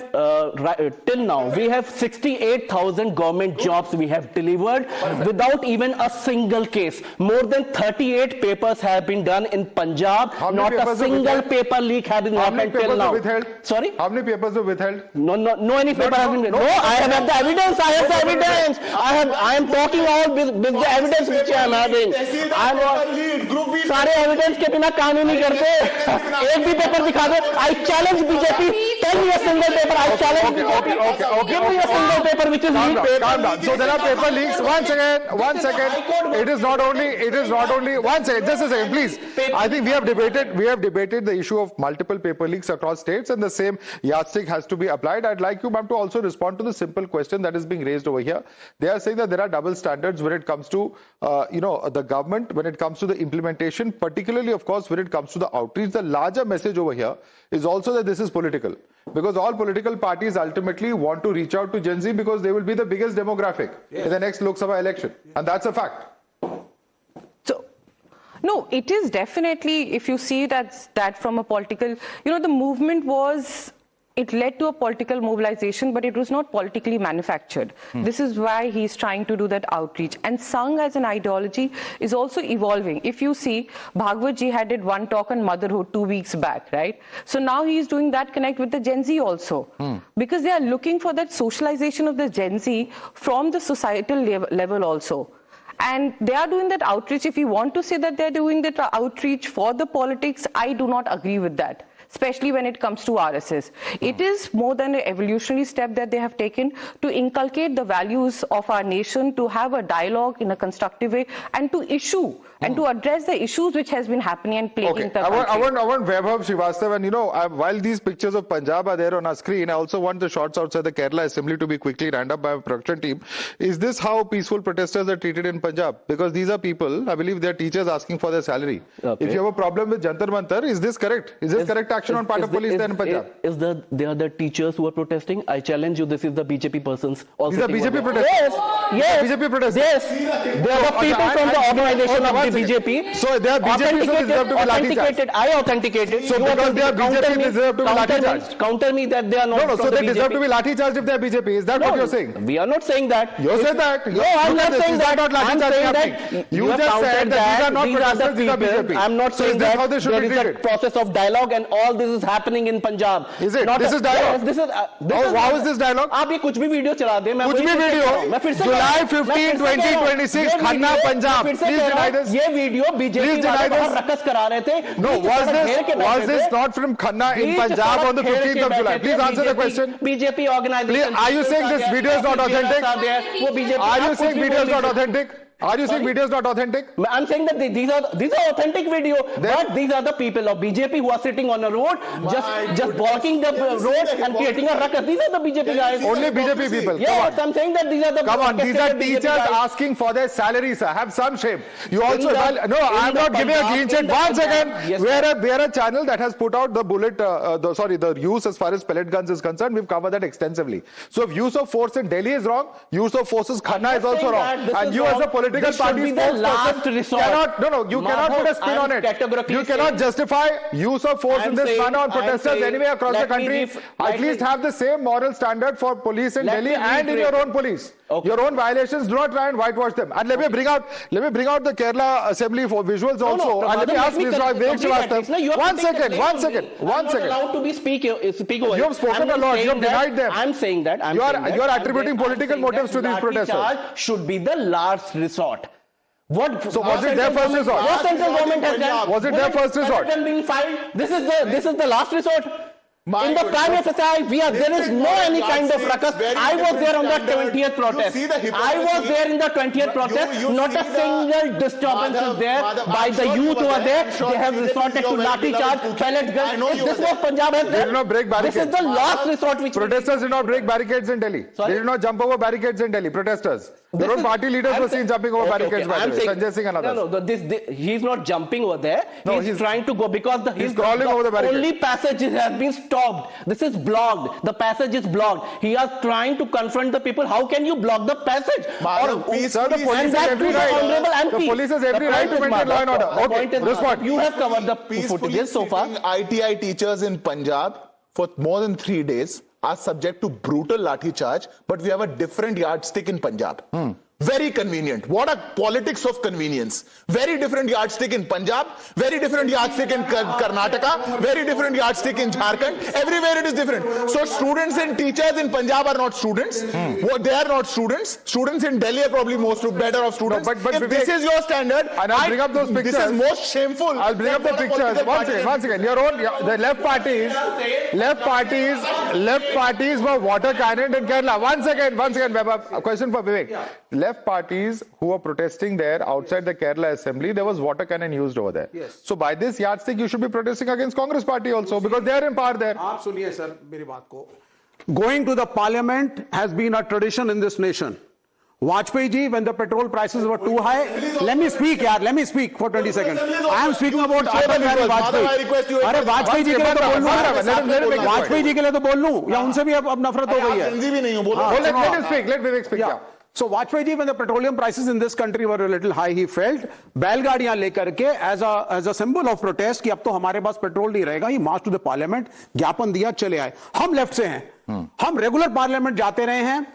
H: till now, we have 68,000 government jobs we have delivered without even a single case. More than 38 papers have been done in Punjab. Not a single paper leak has been happened till now. Sorry?
A: How many papers were withheld?
H: No any paper has been. No, I have the evidence. I am talking all with the evidence which I am having. सारे evidence के बिना काम ही नहीं करते. एक भी paper दिखा दो. I challenge BJP. Tell me a single paper. I challenge BJP. Give me a single paper which is leaked.
A: Calm down. So there are paper leaks. One second. It is not only. One second. Just a second, please. I think we have debated the issue of multiple paper leaks across states, and the same yardstick has to be applied. I'd like you, ma'am, to also respond to the simple question that is being raised over here. They are saying that there are double standards when it comes to, the government, when it comes to the implementation, particularly, of course, when it comes to the outreach. The larger message over here is also that this is political, because all political parties ultimately want to reach out to Gen Z because they will be the biggest demographic in the next Lok Sabha election, and that's a fact.
F: So, no, it is definitely, if you see that from a political, the movement was, it led to a political mobilization, but it was not politically manufactured. This is why he's trying to do that outreach. And Sangh as an ideology is also evolving. If you see, Bhagwat ji had did one talk on motherhood 2 weeks back, right? So now he's doing that connect with the Gen Z also. Because they are looking for that socialization of the Gen Z from the societal level also. And they are doing that outreach. If you want to say that they're doing that outreach for the politics, I do not agree with that. especially when it comes to RSS. It is more than an evolutionary step that they have taken to inculcate the values of our nation, to have a dialogue in a constructive way, and to issue and to address the issues which has been happening and plaguing the country.
A: I want Vaibhav Srivastava, and while these pictures of Punjab are there on our screen, I also want the shots outside the Kerala Assembly to be quickly ran up by our production team. Is this how peaceful protesters are treated in Punjab? Because these are people, I believe they're teachers asking for their salary.
H: Okay.
A: If you have a problem with Jantar Mantar, is this correct? Is this correct action on part of police there in Punjab?
H: They are the teachers who are protesting? I challenge you, this is the BJP persons.
A: These are BJP protesters?
H: Yes.
A: BJP protesters?
H: Yes. They are the people from the organization of the BJP.
A: So they are BJP, so they deserve to be lathi charged.
H: I authenticated.
A: So because they are BJP, they deserve to be lathi charged.
H: Counter me that they are not.
A: No, so they deserve to be lathi charged if they are BJP. Is that what you're saying?
H: We are not saying that.
A: You said that.
H: No, I'm not saying that.
A: I'm saying that. You just said that these are not protesters, these are BJP.
H: I'm not saying that.
A: How they should be treated?
H: There is a process of dialogue, and all this is happening in Punjab.
A: Is it? This is dialogue.
H: Yes,
A: how is this dialogue?
H: आप ये कुछ भी video चला दे, मैं
A: कुछ भी video. July 15, 2026, Khanna, Punjab. Please deny this.
H: ये video BJP वाले बाहर रकस करा रहे थे.
A: No, was this not from Khanna in Punjab on the 15th of July? Please answer the question.
H: BJP organization.
A: Are you saying this video is not authentic? Are you saying video is not authentic? Are you saying video is not authentic?
H: I'm saying that these are authentic video, but these are the people of BJP who are sitting on a road, just blocking the road and creating a ruckus. These are the BJP guys.
A: Only BJP people.
H: Yes, I'm saying that these are the.
A: Come on, these are teachers asking for their salaries, sir. Have some shame. You also no, I'm not giving a green check. 1 second. We are a channel that has put out the bullet, the use as far as pellet guns is concerned. We've covered that extensively. So if use of force in Delhi is wrong, use of force in Khanna is also wrong. And you as a political party spokesperson, you cannot put a spin on it. You cannot justify use of force in this manner on protesters anywhere across the country. At least have the same moral standard for police in Delhi and in your own police. Okay. Your own violations, do not try and whitewash them. And let me bring out the Kerala Assembly for visuals also. And let me ask Mr. Vivek Srivastava. 1 second.
H: I'm not allowed to be speak over.
A: You have spoken a lot. You have denied them.
H: I'm saying that.
A: You are attributing political motives to these protesters.
H: Should be the last resort.
A: So was it their first resort?
H: What central government has done?
A: Was it their first resort?
H: Being filed. This is the last resort. In the prime FSI, there is no any kind of ruckus. I was there on the 20th protest. I was there in the 20th protest. Not a single disturbance is there by the youth who are there. They have resorted to lathi charge, pellet guns. If this was Punjab has
A: They did not break barricades.
H: This is the last resort which
A: protesters did not break barricades in Delhi. Sorry? They did not jump over barricades in Delhi. Protesters. Their own party leaders were seen jumping over barricades. By the way. Sanjay Singh and others.
H: He's not jumping over there.
A: No,
H: he's trying to go because
A: he's crawling over the barricade.
H: Only passage has been stopped. This is blocked. The passage is blocked. He is trying to confront the people. How can you block the passage?
A: The police has every right. The police has every right to maintain law and order. Okay, respond.
H: You have covered the footage so far.
B: ITI teachers in Punjab for more than 3 days are subject to brutal lathi charge, but we have a different yardstick in Punjab. Very convenient. What a politics of convenience. Very different yardstick in Punjab, very different yardstick in Karnataka, very different yardstick in Jharkhand. Everywhere it is different. So students and teachers in Punjab are not students. They are not students. Students in Delhi are probably better of students.
A: No, but
B: if this is your standard,
A: and I'll bring up those pictures.
B: This is most shameful.
A: I'll bring up the pictures. One second. The left parties were water cannoned in Kerala. One second, Vaibhav. A question for Vivek. Left parties who were protesting there outside the Kerala Assembly, there was water cannon used over there.
G: Yes.
A: So by this yardstick, you should be protesting against Congress party also because they are in power there.
G: आप सुनिए sir मेरी बात को. Going to the parliament has been a tradition in this nation. Vajpayee ji, when the petrol prices were too high, let me speak for 20 seconds. I am speaking about Atal Bihari Vajpayee. अरे वाजपेयी जी के लिए तो बोल लूं, वाजपेयी जी के लिए तो बोल लूं, या उनसे भी अब नफरत हो गई है.
A: Let him speak. Let Vivek speak.
G: Yeah. So Vajpayee ji, when the petroleum prices in this country were a little high, he felt बैलगाड़ियां लेकर के as a symbol of protest कि अब तो हमारे पास पेट्रोल नहीं रहेगा, he marched to the parliament, ज्ञापन दिया, चले आए. हम लेफ्ट से हैं, हम रेगुलर पार्लियामेंट जाते रहे हैं.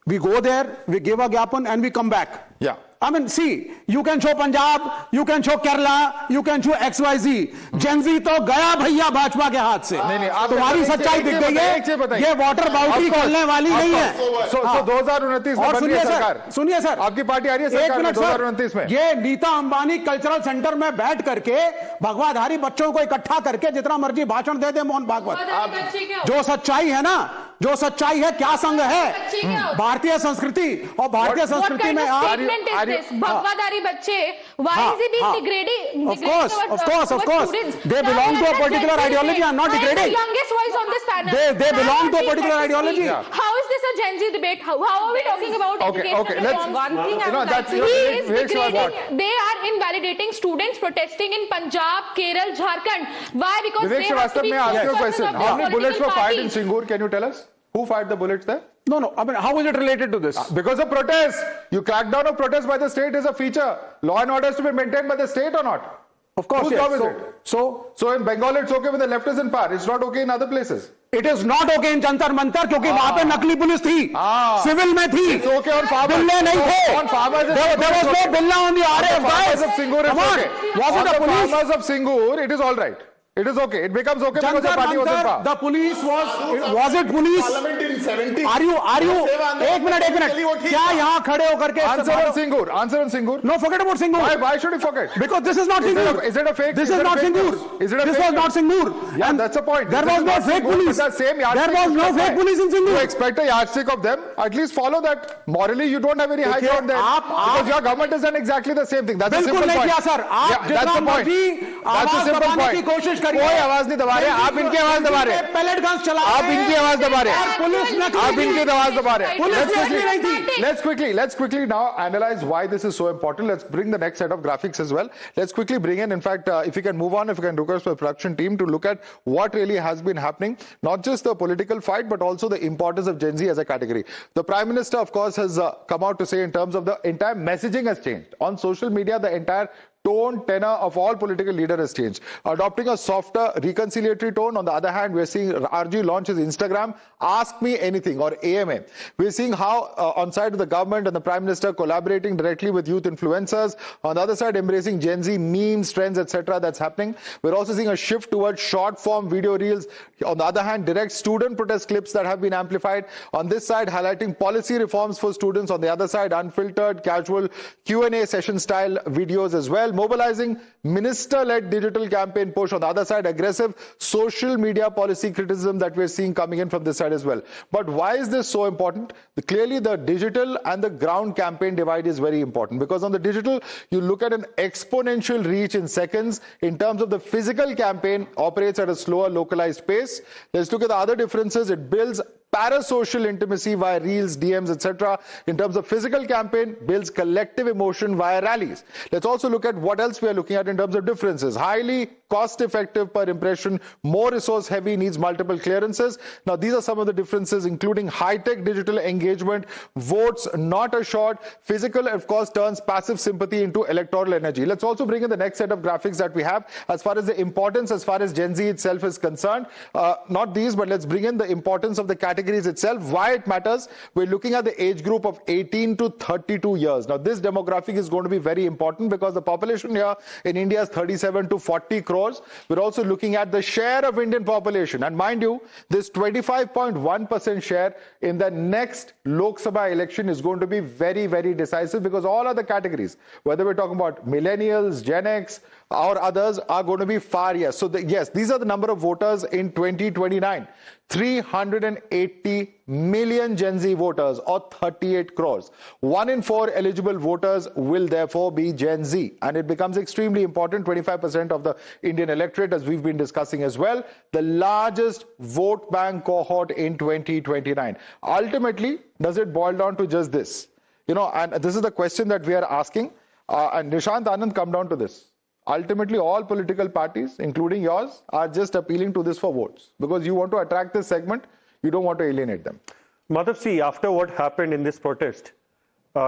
G: We go there, we give a Gyapan, and we come back.
A: Yeah.
G: I mean, see, you can show Punjab, you can show Kerala, you can show XYZ. Gen Z तो गया भैया भाजपा के हाथ से।
A: नहीं, आप
G: तुम्हारी सच्चाई दिख गई है। ये वाटर बाउंड्री खोलने वाली नहीं है।
A: So 2029 में बन रही है सरकार।
G: सुनिए सर,
A: आपकी पार्टी आ रही है सरकार में 2029 में।
G: ये नीता अंबानी कल्चरल सेंटर में बैठ करके भगवाधारी बच्चों को इकट्ठा करके जितना मर्जी भाषण दे दे मोहन भागवत। जो सच्चाई है ना, जो सच्चाई है, क्या संग है भारतीय संस्कृति और भारतीय संस्कृति में आप
D: भगवाधारी बच्चे, why is he being degrading?
G: Of course. They belong to a particular ideology. I'm not degrading.
D: The youngest voice on this panel.
G: They belong to a particular ideology.
D: How is this a Gen Z debate? How are we talking about education?
A: Okay. Let's.
F: One thing I would like to
D: He is degrading. They are invalidating students protesting in Punjab, Kerala, Jharkhand. Why? Because
A: Vivek
D: they have to
A: Srivastava,
D: be
A: may I ask you a
D: spokespersons
A: question?
D: of
A: How
D: their
A: many bullets were
D: political
A: fired in
D: parties.
A: Singur? Can you tell us? Who fired the bullets there?
G: No. I mean, how is it related to this?
A: Because of protest. You crackdown of protest by the state is a feature. Law and order is to be maintained by the state or not?
G: Of course,
A: Whose
G: yes.
A: job is it? So in Bengal it's okay when the left is in power. It's not okay in other places.
G: It is not okay in Jantar Mantar क्योंकि वहां पे नकली police थी, civil में थी,
A: It's okay on farmers.
G: बिल्ले नहीं थे.
A: On farmers,
G: There was no billa on the RAF guys.
A: Farmers of Singur,
G: Come
A: it's
G: on.
A: okay.
G: Was it
A: On
G: the
A: the
G: police?
A: farmers of Singur, it is all right. It is okay. It becomes okay because the
G: Jantar
A: party was in
G: Mantar,
A: power.
G: the police was it police?
B: Parliament in 70.
G: Are you एक minute क्या यहाँ खड़े होकर के
A: Answer on Singur.
G: No, forget about Singur.
A: Why should you forget?
G: Because this is not Singur.
A: Is it a fake?
G: This is not Singur.
A: Is it a
G: This
A: fake
G: was not Singur.
A: Yeah,
G: And
A: that's the point.
G: There
A: This
G: was
A: is
G: no
A: not
G: fake
A: Singur,
G: police.
A: but the same yardstick
G: There was
A: is
G: no
A: applied.
G: fake police in
A: You
G: Singur.
A: expect a yardstick of them? At least follow that. Morally, you don't have any high ground there. Because your government has done exactly the same thing. That's a simple
G: बिल्कुल नहीं
A: point.
G: किया sir. आप
A: Yeah, that's
G: जितना
A: the point.
G: मर्जी
A: That's a
G: आवाज
A: simple
G: दबाने की
A: point.
G: कोशिश करिए.
A: कोई आवाज नहीं दबा रहे. आप इनकी आवाज दबा रहे हैं.
G: पैलेट गन्स चला
A: आप
G: रहे हैं.
A: इनकी आवाज दबा रहे
G: और
A: हैं.
G: पुलिस नकली
A: आप
G: थी.
A: इनकी आवाज दबा रहे हैं.
G: पुलिस नकली नहीं थी.
A: Let's quickly now analyze why this is so important. Let's bring the next set of graphics as well. Let's quickly bring in fact, if you can move on, if you can request the production team to look at what really has been happening, not just the political fight, but also the importance of Gen Z as a category. The Prime Minister, of course, has come out to say in terms of the entire messaging has changed. On social media, the entire tone, tenor of all political leaders has changed. Adopting a softer, reconciliatory tone. On the other hand, we're seeing RG launch his Instagram, Ask Me Anything, or AMA. We're seeing how on side of the government and the Prime Minister collaborating directly with youth influencers. On the other side, embracing Gen Z memes, trends, etc. that's happening. We're also seeing a shift towards short form video reels. On the other hand, direct student protest clips that have been amplified. On this side, highlighting policy reforms for students. On the other side, unfiltered, casual Q&A session style videos as well. Mobilizing minister-led digital campaign push. On the other side, aggressive social media policy criticism that we're seeing coming in from this side as well. But why is this so important? Clearly, the digital and the ground campaign divide is very important, because on the digital, you look at an exponential reach in seconds. In terms of the physical campaign, operates at a slower, localized pace. Let's look at the other differences. It builds parasocial intimacy via reels, DMs, etc. In terms of physical campaign, builds collective emotion via rallies. Let's also look at what else we are looking at in terms of differences. Highly cost-effective per impression, more resource-heavy, needs multiple clearances. Now, these are some of the differences, including high-tech digital engagement, votes not assured, physical, of course, turns passive sympathy into electoral energy. Let's also bring in the next set of graphics that we have as far as the importance, as far as Gen Z itself is concerned. Not these, but let's bring in the importance of the categories itself, why it matters. We're looking at the age group of 18 to 32 years. Now, this demographic is going to be very important because the population here in India is 37 to 40 crores. We're also looking at the share of Indian population. And mind you, this 25.1% share in the next Lok Sabha election is going to be very, very decisive, because all other categories, whether we're talking about millennials, Gen X, or others, are going to be far yes. So yes, these are the number of voters in 2029. 380 million Gen Z voters, or 38 crores. 1 in 4 eligible voters will therefore be Gen Z. And it becomes extremely important, 25% of the Indian electorate, as we've been discussing as well. The largest vote bank cohort in 2029. Ultimately, does it boil down to just this? You know, and this is the question that we are asking. And Nishant Anand, come down to this. Ultimately, all political parties, including yours, are just appealing to this for votes, because you want to attract this segment, you don't want to alienate them.
C: Madhav, see, after what happened in this protest,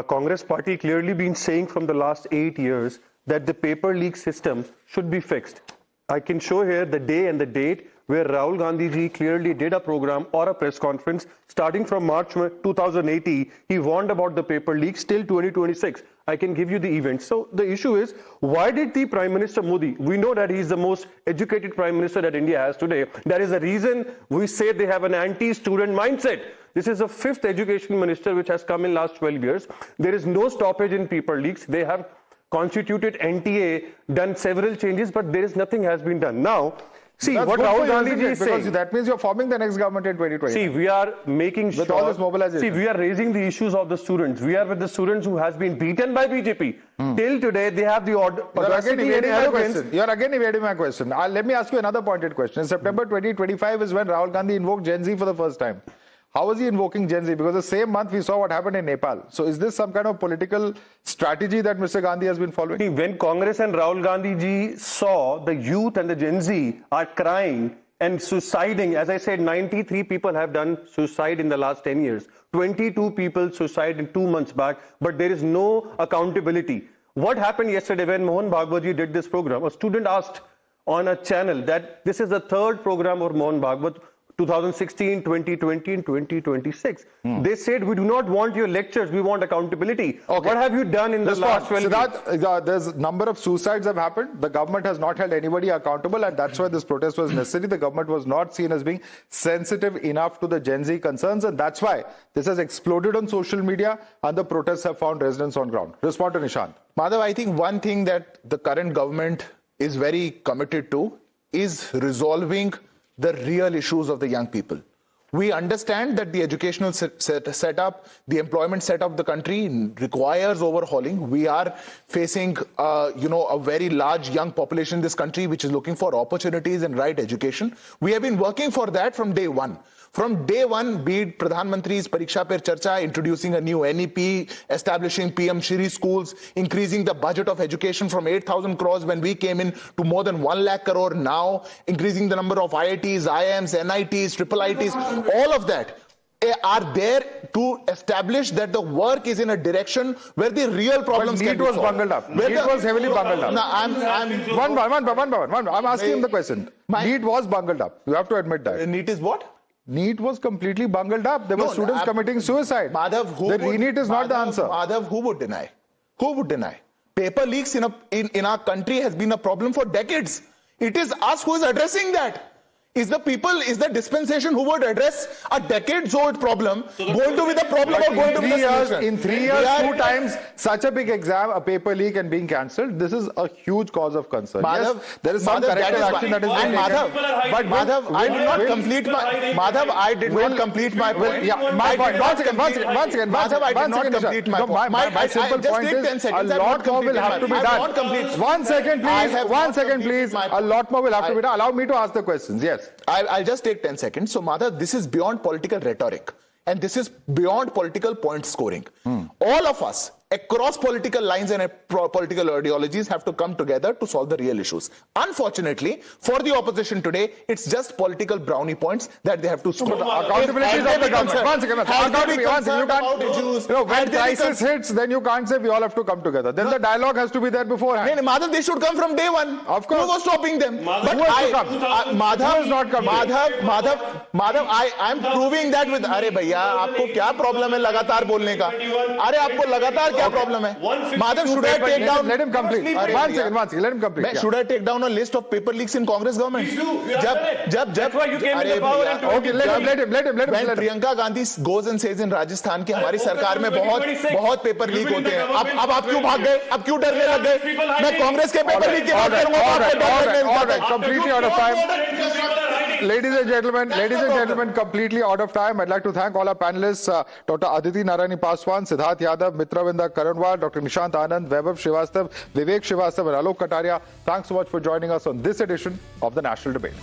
C: Congress party clearly been saying from the last 8 years that the paper leak system should be fixed. I can show here the day and the date where Rahul Gandhi ji clearly did a program or a press conference starting from March 2018. He warned about the paper leaks till 2026. I can give you the events. So the issue is, why did the Prime Minister Modi, we know that he is the most educated Prime Minister that India has today. That is the reason we say they have an anti-student mindset. This is the 5th education minister which has come in last 12 years. There is no stoppage in paper leaks. They have constituted NTA, done several changes, but there is nothing has been done. Now, see
A: That's
C: what
A: good for
C: Rahul
A: you,
C: Gandhi
A: isn't
C: ji
A: it?
C: is saying.
A: Because that means you're forming the next government in 2020.
C: See, we are making
A: With all this mobilization.
C: See, we are raising the issues of the students. We are with the students who has been beaten by BJP. Till today, they have the audacity and arrogance.
A: You're again evading my question. Let me ask you another pointed question. In September 2025 is when Rahul Gandhi invoked Gen Z for the first time. How is he invoking Gen Z? Because the same month we saw what happened in Nepal. So is this some kind of political strategy that Mr. Gandhi has been following?
C: When Congress and Rahul Gandhi ji saw the youth and the Gen Z are crying and suiciding, as I said, 93 people have done suicide in the last 10 years. 22 people suicide in 2 months back, but there is no accountability. What happened yesterday when Mohan Bhagwat ji did this program? A student asked on a channel that this is the 3rd program of Mohan Bhagwat, 2016, 2020 and 2026. They said, we do not want your lectures, we want accountability. Okay. What have you done in the last 12 years?
A: Siddharth, there's a number of suicides have happened. The government has not held anybody accountable, and that's why this protest was necessary. The government was not seen as being sensitive enough to the Gen Z concerns, and that's why this has exploded on social media and the protests have found residents on ground. Respond to Nishant.
B: Madhav, I think one thing that the current government is very committed to is resolving the real issues of the young people. We understand that the educational setup, the employment setup of the country requires overhauling. We are facing, a very large young population in this country which is looking for opportunities and right education. We have been working for that from day one. From day one, be it Pradhan Mantri's Pariksha Per Charcha, introducing a new NEP, establishing PM Shri schools, increasing the budget of education from 8,000 crores when we came in to more than 1 lakh crore now, increasing the number of IITs, IIMs, NITs, triple ITs, all of that are there to establish that the work is in a direction where the real problems can be solved.
A: NEET was bungled up. NEET was heavily bungled up.
B: No, I'm
A: one by one. I'm asking him the question. NEET was bungled up. You have to admit that.
B: NEET is what?
A: NEET was completely bungled up. There were students committing suicide.
B: Madhav,
A: NEET is not the answer.
B: Madhav, who would deny? Who would deny? Paper leaks in our country has been a problem for decades. It is us who is addressing that. Is the dispensation who would address a decades-old problem going to be the problem or going to be the solution?
A: In 3 years, 2 times, such a big exam, a paper leak and being cancelled, this is a huge cause of concern.
B: Madhav,
A: yes, there is some corrective action that is being taken.
B: But Madhav, I did not complete my point.
A: My point. One second.
B: Madhav, I did not complete my point.
A: My simple point is a lot more will have to be done. 1 second, please. 1 second, please. A lot more will have to be done. Allow me to ask the questions. Yes.
B: I'll just take 10 seconds. So, Madhav, this is beyond political rhetoric and this is beyond political point scoring. All of us across political lines and political ideologies have to come together to solve the real issues. Unfortunately, for the opposition today, it's just political brownie points that they have to score.
A: Accountability is of the government. One second. When crisis hits, then you can't say we all have to come together. Then the dialogue has to be there beforehand.
B: Madhav, they should come from day one.
A: Of course.
B: Who was stopping them?
A: But who has to come?
B: Madhav
A: is not coming.
B: Madhav, I'm proving that with. अरे भैया, आपको क्या problem है लगातार बोलने का? अरे आपको लगातार क्या प्रॉब्लम है? Madhav, should I take down?
A: Let him complete. One second. Let him complete.
B: Should I take down a list of paper leaks in Congress government?
C: That's why you came in the power.
A: Okay, let him.
B: When Priyanka Gandhi goes and says in Rajasthan कि हमारी सरकार में बहुत paper leak होते हैं. अब आप क्यों भाग गए? अब क्यों डरने लग गए? मैं कांग्रेस के पेपर लीक की बात करूंगा.
A: All right. Completely out of time. Ladies and gentlemen, completely out of time. I'd like to thank all our panelists, Dr. Aditi Narayani Paswan, Siddharth Yadav, Mitravinda Karanwal, Dr. Nishant Anand, Vaibhav Srivastav, Vivek Srivastav and Alok Kataria. Thanks so much for joining us on this edition of the National Debate.